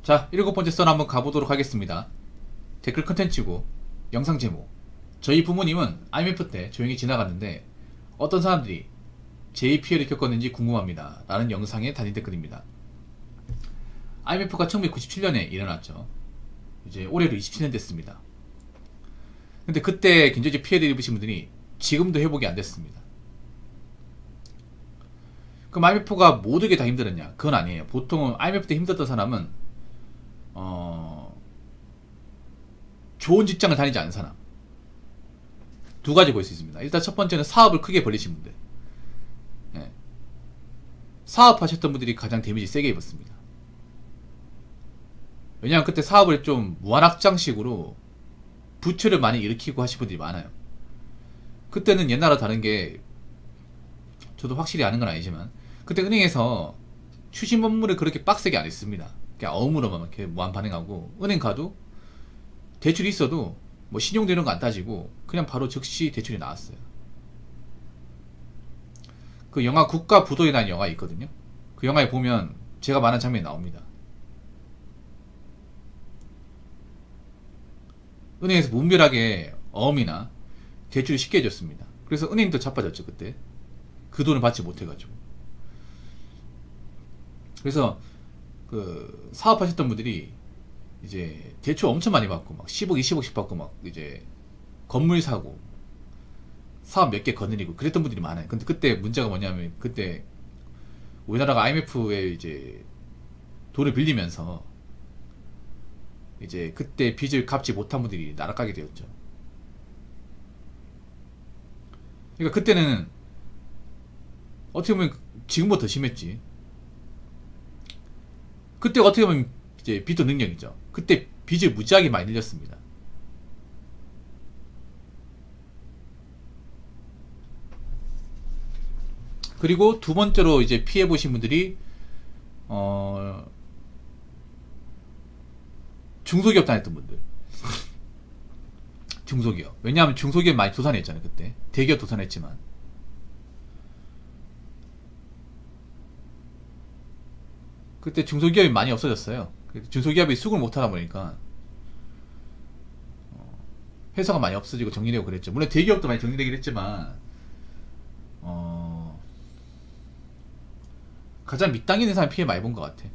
자, 7번째 썰 한번 가보도록 하겠습니다. 댓글 컨텐츠고 영상 제목, 저희 부모님은 IMF 때 조용히 지나갔는데 어떤 사람들이 제2 피해를 겪었는지 궁금합니다 라는 영상의 단일 댓글입니다. IMF가 1997년에 일어났죠. 이제 올해로 27년 됐습니다. 근데 그때 경제적 피해를 입으신 분들이 지금도 회복이 안 됐습니다. 그럼 IMF가 모두게 다 힘들었냐? 그건 아니에요. 보통은 IMF 때 힘들었던 사람은 좋은 직장을 다니지 않은 사람, 두 가지 볼 수 있습니다. 일단 첫 번째는 사업을 크게 벌리신 분들. 예. 사업하셨던 분들이 가장 데미지 세게 입었습니다. 왜냐하면 그때 사업을 좀 무한확장식으로 부채를 많이 일으키고 하신 분들이 많아요. 그때는 옛날과 다른 게, 저도 확실히 아는 건 아니지만 그때 은행에서 추심 업무를 그렇게 빡세게 안 했습니다. 그냥 어음으로만 이렇게 무한 반응하고, 은행 가도 대출이 있어도 뭐 신용도 이런 거 안 따지고 그냥 바로 즉시 대출이 나왔어요. 그 영화 국가 부도이라는 영화 있거든요. 그 영화에 보면 제가 말한 장면이 나옵니다. 은행에서 무분별하게 어음이나 대출이 쉽게 해줬습니다. 그래서 은행도 자빠졌죠. 그때 그 돈을 받지 못해가지고. 그래서 그 사업하셨던 분들이 이제 대출 엄청 많이 받고 막 10억 20억씩 받고 막 이제 건물 사고 사업 몇 개 거느리고 그랬던 분들이 많아요. 근데 그때 문제가 뭐냐면, 그때 우리나라가 IMF에 이제 돈을 빌리면서 이제 그때 빚을 갚지 못한 분들이 날아가게 되었죠. 그러니까 그때는 어떻게 보면 지금보다 더 심했지. 그때 어떻게 보면 이제 빚도 능력이죠. 그때 빚을 무지하게 많이 늘렸습니다. 그리고 두 번째로 이제 피해 보신 분들이 중소기업 다녔던 분들. 중소기업. 왜냐하면 중소기업 많이 도산했잖아요. 그때 대기업 도산했지만, 그때 중소기업이 많이 없어졌어요. 중소기업이 수급을 못하다 보니까 회사가 많이 없어지고 정리되고 그랬죠. 물론 대기업도 많이 정리되긴 했지만 가장 밑당에 있는 사람이 피해 많이 본 것 같아.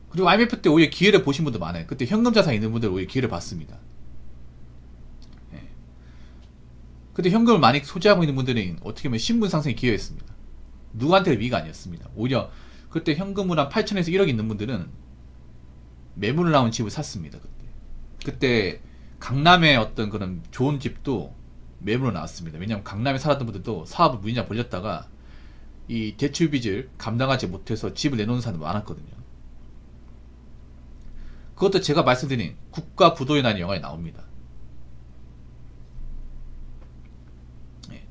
그리고 IMF 때 오히려 기회를 보신 분도 많아요. 그때 현금 자산 있는 분들 오히려 기회를 봤습니다. 예. 그때 현금을 많이 소지하고 있는 분들은 어떻게 보면 신분 상승의 기회였습니다. 누구한테 위기가 아니었습니다. 오히려 그때 현금으로 한 8천에서 1억 있는 분들은 매물을 나온 집을 샀습니다. 그때 강남의 어떤 그런 좋은 집도 매물로 나왔습니다. 왜냐하면 강남에 살았던 분들도 사업을 무진장 벌렸다가 이 대출 빚을 감당하지 못해서 집을 내놓는 사람도 많았거든요. 그것도 제가 말씀드린 국가 부도의라는 영화에 나옵니다. 네.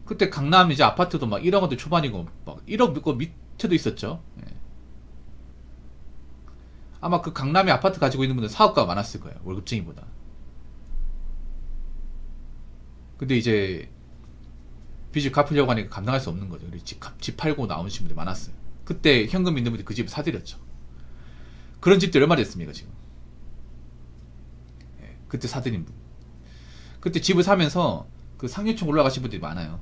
그때 강남 이제 아파트도 막 1억 원대 초반이고 막 1억 밑에도 있었죠. 네. 아마 그 강남에 아파트 가지고 있는 분들 사업가가 많았을 거예요. 월급쟁이보다. 근데 이제 빚을 갚으려고 하니까 감당할 수 없는 거죠. 집 팔고 나오신 분들이 많았어요. 그때 현금 있는 분들이 그 집을 사들였죠. 그런 집들 얼마 됐습니까 지금. 예, 그때 사들인 분. 그때 집을 사면서 그 상류층 올라가신 분들이 많아요.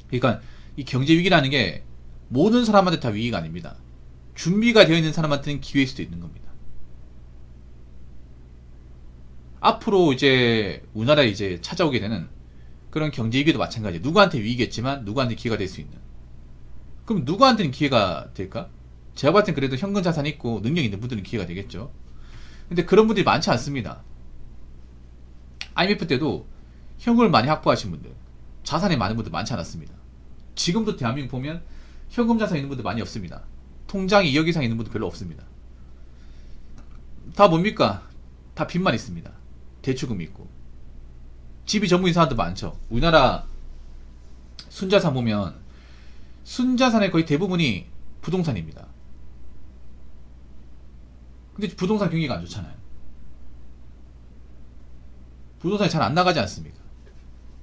그러니까 이 경제 위기라는 게 모든 사람한테 다 위기가 아닙니다. 준비가 되어 있는 사람한테는 기회일 수도 있는 겁니다. 앞으로 이제 우리나라에 이제 찾아오게 되는 그런 경제 위기도 마찬가지예요. 누구한테 위기겠지만 누구한테 기회가 될 수 있는. 그럼 누구한테는 기회가 될까? 제가 봤을 땐 그래도 현금 자산 있고 능력 있는 분들은 기회가 되겠죠. 근데 그런 분들이 많지 않습니다. IMF 때도 현금을 많이 확보하신 분들, 자산이 많은 분들 많지 않았습니다. 지금도 대한민국 보면 현금 자산 있는 분들 많이 없습니다. 통장이 2억 이상 있는 분들 별로 없습니다. 다 뭡니까? 다 빚만 있습니다. 대출금이 있고. 집이 전부인 사람도 많죠. 우리나라 순자산 보면 순자산의 거의 대부분이 부동산입니다. 근데 부동산 경기가 안 좋잖아요. 부동산이 잘 안 나가지 않습니까?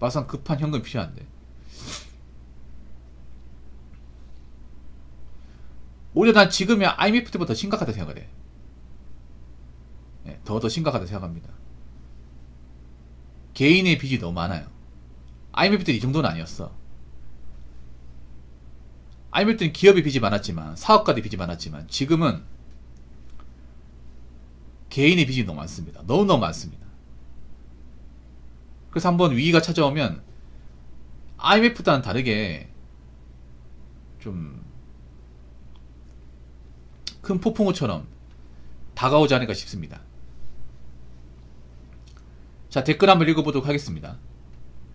막상 급한 현금이 필요한데. 오히려 난 지금이 IMF 때보다 더 심각하다 생각을 해. 네, 더 심각하다 생각합니다. 개인의 빚이 너무 많아요. IMF 때는 이 정도는 아니었어. IMF 때는 기업의 빚이 많았지만, 사업가들의 빚이 많았지만, 지금은 개인의 빚이 너무 많습니다. 너무너무 많습니다. 그래서 한번 위기가 찾아오면 IMF와는 다르게 좀 큰 폭풍우처럼 다가오지 않을까 싶습니다. 자, 댓글 한번 읽어보도록 하겠습니다.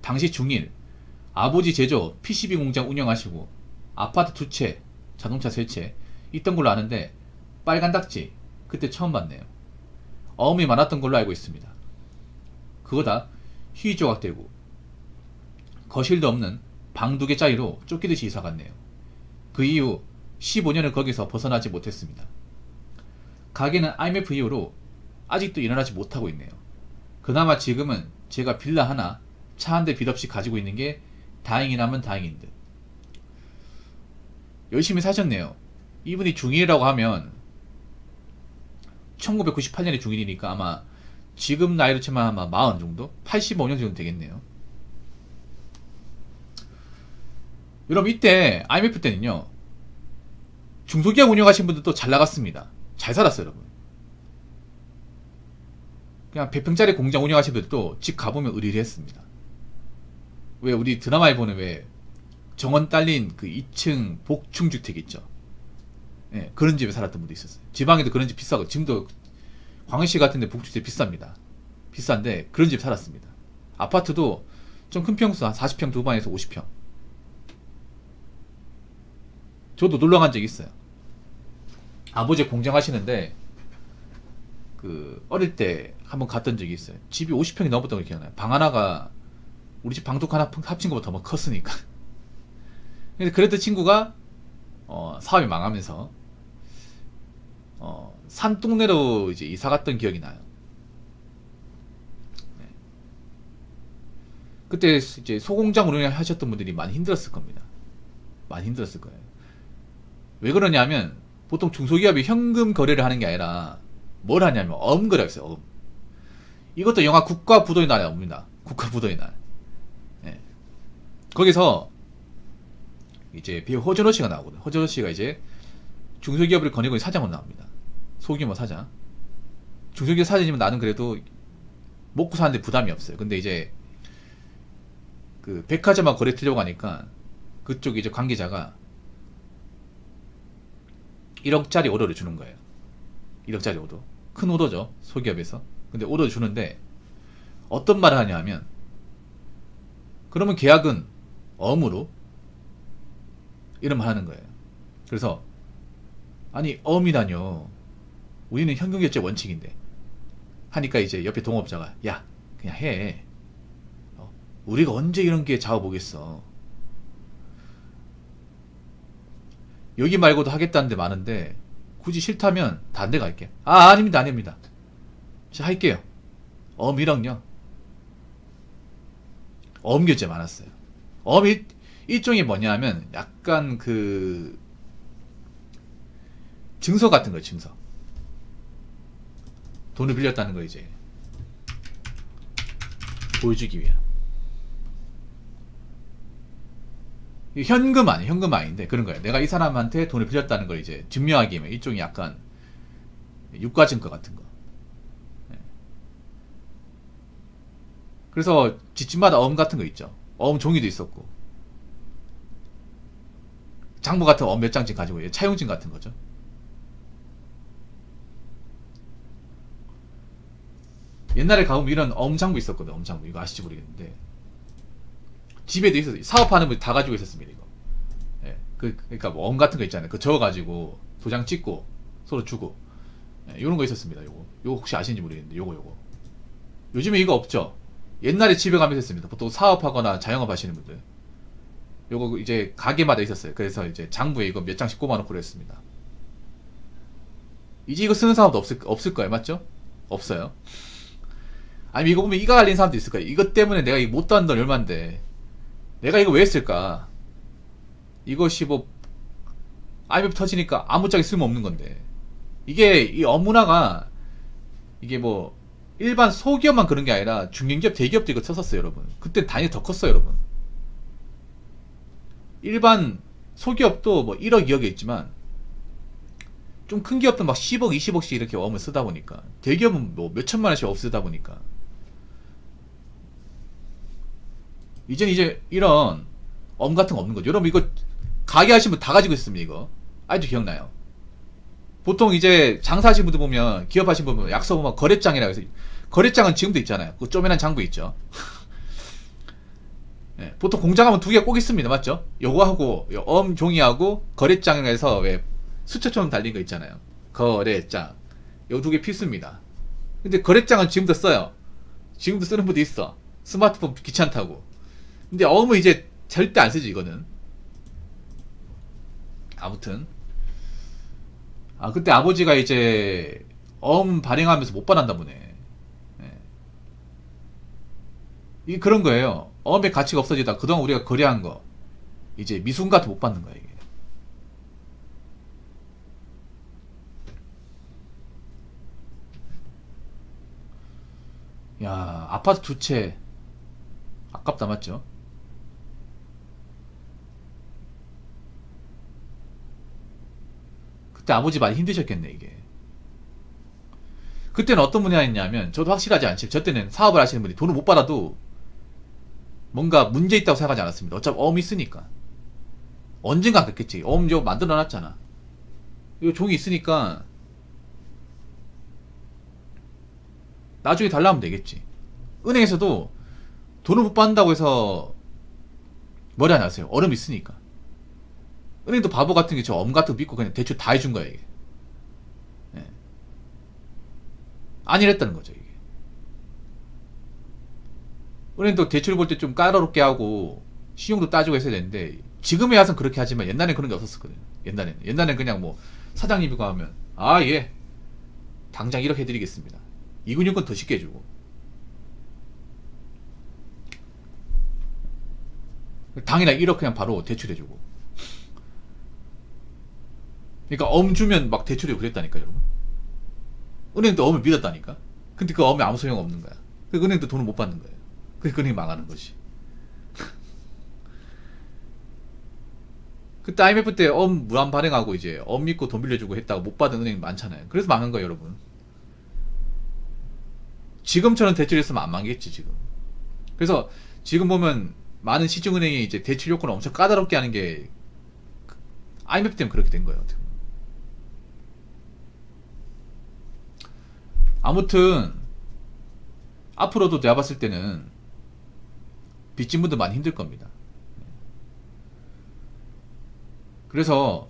당시 중1, 아버지 제조 PCB 공장 운영하시고 아파트 2채, 자동차 3채 있던 걸로 아는데 빨간 닥지 그때 처음 봤네요. 어음이 많았던 걸로 알고 있습니다. 그거 다 휴지 조각되고 거실도 없는 방 2개짜리로 쫓기듯이 이사 갔네요. 그 이후 15년을 거기서 벗어나지 못했습니다. 가게는 IMF 이후로 아직도 일어나지 못하고 있네요. 그나마 지금은 제가 빌라 하나, 차 한 대 빚 없이 가지고 있는 게 다행이라면 다행인 듯. 열심히 사셨네요. 이분이 중1이라고 하면 1998년에 중1이니까 아마 지금 나이로 치면 아마 40 정도? 85년 정도 되겠네요. 여러분, 이때 IMF 때는요, 중소기업 운영하신 분들도 잘 나갔습니다. 잘 살았어요, 여러분. 그냥 100평짜리 공장 운영하신 분들도 집 가보면 으리리했습니다. 왜 우리 드라마에 보는 왜 정원 딸린 그 2층 복층주택 있죠. 예, 그런 집에 살았던 분도 있었어요. 지방에도 그런 집 비싸고, 지금도 광역시 같은데 복주택 비쌉니다. 비싼데 그런 집 살았습니다. 아파트도 좀 큰 평수 한 40평 두 방에서 50평. 저도 놀러 간 적이 있어요. 아버지 공장 하시는데 그 어릴 때 한번 갔던 적이 있어요. 집이 50평이 넘었던 걸 기억나요. 방 하나가 우리 집 방독 하나 합친 것보다 더 컸으니까. 근데 그랬던 친구가 사업이 망하면서 산동네로 이제 이사 갔던 기억이 나요. 네. 그때 이제 소공장 운영하셨던 분들이 많이 힘들었을 겁니다. 많이 힘들었을 거예요. 왜 그러냐면 보통 중소기업이 현금 거래를 하는 게 아니라 뭘 하냐면 어음 거래가 있어요. 어음. 이것도 영화 국가부도의 날에 옵니다. 국가부도의 날. 네. 거기서 이제 배우 허준호 씨가 나오거든요. 허준호 씨가 이제 중소기업을 거느리고 있는 사장으로 나옵니다. 소규모 사장. 중소기업 사장이면 나는 그래도 먹고 사는데 부담이 없어요. 근데 이제 그 백화점하고 거래 틀려고 하니까 그쪽 이제 관계자가 1억짜리 오더를 주는 거예요. 1억짜리 오더. 큰 오더죠. 소기업에서. 근데 오더를 주는데 어떤 말을 하냐 하면 그러면 계약은 어음으로 이런 말 하는 거예요. 그래서 아니 어음이라뇨. 우리는 현금결제 원칙인데 하니까 이제 옆에 동업자가 야 그냥 해. 우리가 언제 이런 게 잡아보겠어. 여기 말고도 하겠다는 데 많은데 굳이 싫다면 다른 데 갈게. 아닙니다. 제가 할게요. 어음 1억요. 어음 결제 많았어요. 어음 일종이 뭐냐 하면 약간 그 증서 같은 거예요. 증서. 돈을 빌렸다는 거 이제 보여주기 위한. 현금 아니에요. 현금 아닌데 그런 거예요. 내가 이 사람한테 돈을 빌렸다는 걸 이제 증명하기 위해 일종의 약간 유가증거 같은 거. 네. 그래서 집집마다 어음 같은 거 있죠. 어음 종이도 있었고 장부 같은 어음 몇 장씩 가지고 차용증 같은 거죠. 옛날에 가보면 이런 어음 장부 있었거든. 어음 장부 이거 아실지 모르겠는데 집에도 있었어요. 사업하는 분이 다 가지고 있었습니다. 이거. 예. 그러니까 뭐 어음 같은 거 있잖아요. 그 적어가지고 도장 찍고 서로 주고 이런 거 있었습니다. 요거 혹시 아시는지 모르겠는데 요거 요즘에 이거 없죠. 옛날에 집에 가면 있었습니다. 보통 사업하거나 자영업 하시는 분들 요거 이제 가게마다 있었어요. 그래서 이제 장부에 이거 몇 장씩 꼽아놓고 그랬습니다. 이제 이거 쓰는 사람도 없을 거예요. 맞죠? 없어요. 아니면 이거 보면 이가 갈린 사람도 있을 거예요. 이것 때문에 내가 이거 못 받는 돈이 얼만데 내가 이거 왜 했을까? 이것이 뭐 IMF 터지니까 아무짝에 쓸모없는 건데. 이게 이 어문화가 이게 뭐 일반 소기업만 그런 게 아니라 중견기업 대기업도 이거 쳤었어요 여러분. 그때 단위 더 컸어요 여러분. 일반 소기업도 뭐 1억 2억에 있지만 좀 큰 기업도 막 10억 20억씩 이렇게 어음을 쓰다 보니까, 대기업은 뭐 몇천만 원씩 업 쓰다 보니까 이제 이런 엄 같은 거 없는 거죠. 여러분 이거 가게 하시는 분 다 가지고 있습니다. 이거 아직도 기억나요? 보통 이제 장사하시는 분들 보면, 기업 하시는 분 보면 약서 보면 거래장이라고 해서, 거래장은 지금도 있잖아요. 그 쪼매난 장부 있죠. 네, 보통 공장하면 두 개 꼭 있습니다. 맞죠? 요거하고 엄 종이하고 거래장에서 왜 수첩처럼 달린 거 있잖아요. 거래장. 요 두 개 필수입니다. 근데 거래장은 지금도 써요. 지금도 쓰는 분도 있어. 스마트폰 귀찮다고. 근데 엄은 이제 절대 안 쓰지 이거는. 아무튼 그때 아버지가 이제 엄 발행하면서 못 받았나 보네. 예. 이게 그런 거예요. 엄의 가치가 없어지다 그동안 우리가 거래한 거 이제 미순 같은 못 받는 거야 이게. 야, 아파트 두 채 아깝다 맞죠? 그때 아버지 많이 힘드셨겠네 이게. 그때는 어떤 분이 했냐면, 저도 확실하지 않지만 저 때는 사업을 하시는 분이 돈을 못 받아도 뭔가 문제 있다고 생각하지 않았습니다. 어차피 엄이 있으니까. 언젠가 그랬겠지. 엄 이거 만들어 놨잖아. 이거 종이 있으니까 나중에 달라면 되겠지. 은행에서도 돈을 못 받는다고 해서 머리 안 하세요. 얼음 있으니까. 은행도 바보 같은 게 저 엄 같은 거 믿고 그냥 대출 다 해준 거야 이게. 예. 아니랬다는 거죠 이게. 은행도 대출 볼 때 좀 까다롭게 하고 신용도 따지고 했어야 되는데, 지금에 와서는 그렇게 하지만 옛날엔 그런 게 없었거든요. 옛날엔 그냥 뭐 사장님이고 하면 예 당장 이렇게 해드리겠습니다. 이근육건 더 쉽게 해주고. 당일날 1억 그냥 바로 대출해주고. 그러니까 엄 주면 막 대출해주고 그랬다니까 여러분. 은행도 엄을 믿었다니까. 근데 그 엄에 아무 소용 없는 거야. 그 은행도 돈을 못 받는 거예요. 그래서 은행이 망하는 거지. 그때 IMF 때 엄 무한 발행하고 이제 엄 믿고 돈 빌려주고 했다가 못 받은 은행 많잖아요. 그래서 망한 거예요 여러분. 지금처럼 대출했으면 안 망했지 지금. 그래서 지금 보면 많은 시중은행이 이제 대출 요건을 엄청 까다롭게 하는 게 IMF 때문에 그렇게 된 거예요. 아무튼 앞으로도 내가 봤을 때는 빚진 분들 많이 힘들 겁니다. 그래서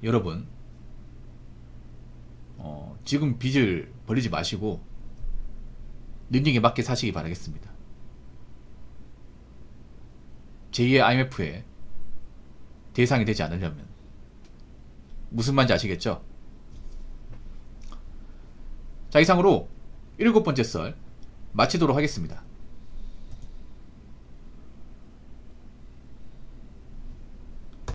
여러분 지금 빚을 벌리지 마시고 능력에 맞게 사시기 바라겠습니다. 제2의 IMF의 대상이 되지 않으려면. 무슨 말인지 아시겠죠? 자, 이상으로 7번째 썰 마치도록 하겠습니다.